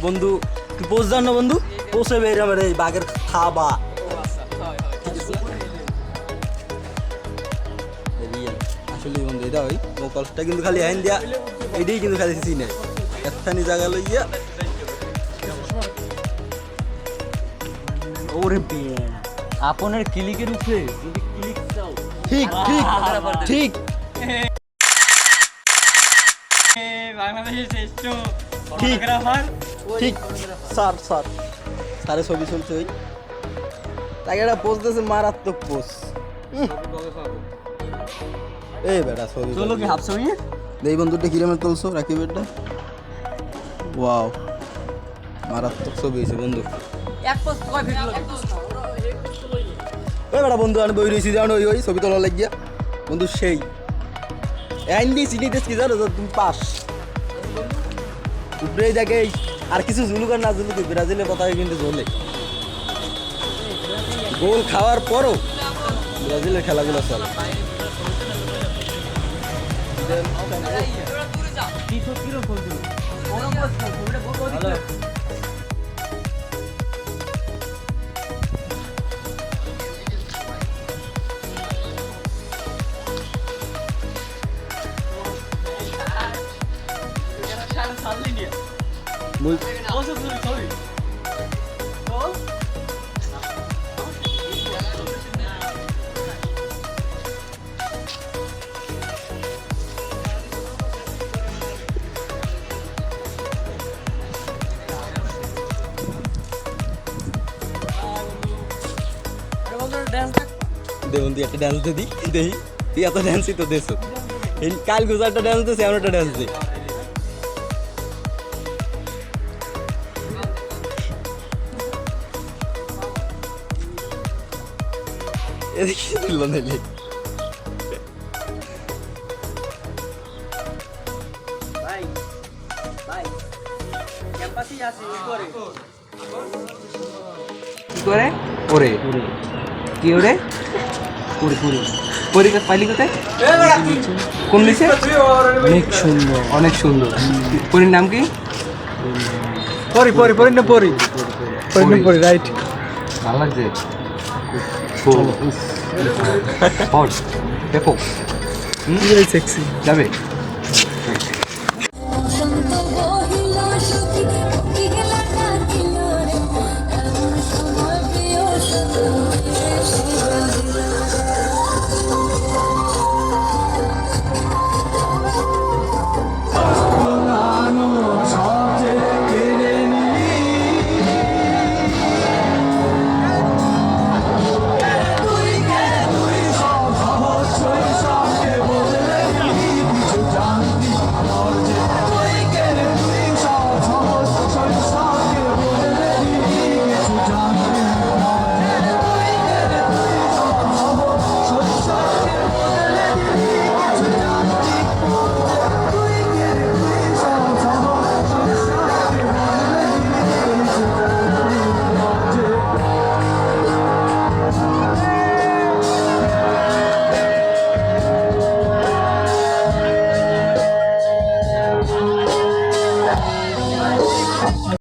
বন্ধু তুই পোজ দাও না বন্ধু, পোষে বের আমার এই বাঘের খাবা আসলে বন্ধু এটা ওই মোকলসটা কিন্তু খালি হ্যান দিয়া এটাই কিন্তু খালি চিনে একখানি জায়গা লইয়া ওরে বিয়ে আপনার ক্লিকের উপরে যদি ক্লিক দাও ঠিক ঠিক ঠিক বাংলাদেশের শ্রেষ্ঠ ফটোগ্রাফার ঠিক স্যার স্যার স্যারের ছবি চলছে ওই তাকে একটা পোজ দিয়েছে মারাত্মক পোজ এই বেটা ছবি চলো কি হাফ ছবি এই বন্ধুটা কিরমে তুলছো রাকিবেরটা ওয়াও মারাত্মক ছবি হয়েছে বন্ধু এক পোস্ট কয় ভিডিও ওই বেটা বন্ধু আমি বই রয়েছি জানো ওই ওই ছবি তোলা লাগিয়া বন্ধু সেই আইন দিয়ে চিনি দেশ কি জানো তুমি পাস উপরে দেখে আর কিছু জুলুক আর না জুলুক ব্রাজিলের কথা কিন্তু জ্বলে গোল খাওয়ার পরও ব্রাজিলের খেলাগুলো চলে দেখুন তুই একটা ডান্স দে দেখি তুই এত ডান্সই তো দেশ কাল গুজারটা ডান্স দিস এমন একটা ডান্স দে এদিকে তুলব নাইলে ভাই ভাই ক্যাম্পাসই আছে করে কি করে ওরে কি ওরে পুরি পুরি পরীক্ষা পাইলি কোথায় কোন লিখে অনেক সুন্দর অনেক সুন্দর পরীর নাম কি পরি পরি পরি না পরি পরি না পরি রাইট ভালো লাগছে হট দেখো সেক্সি যাবে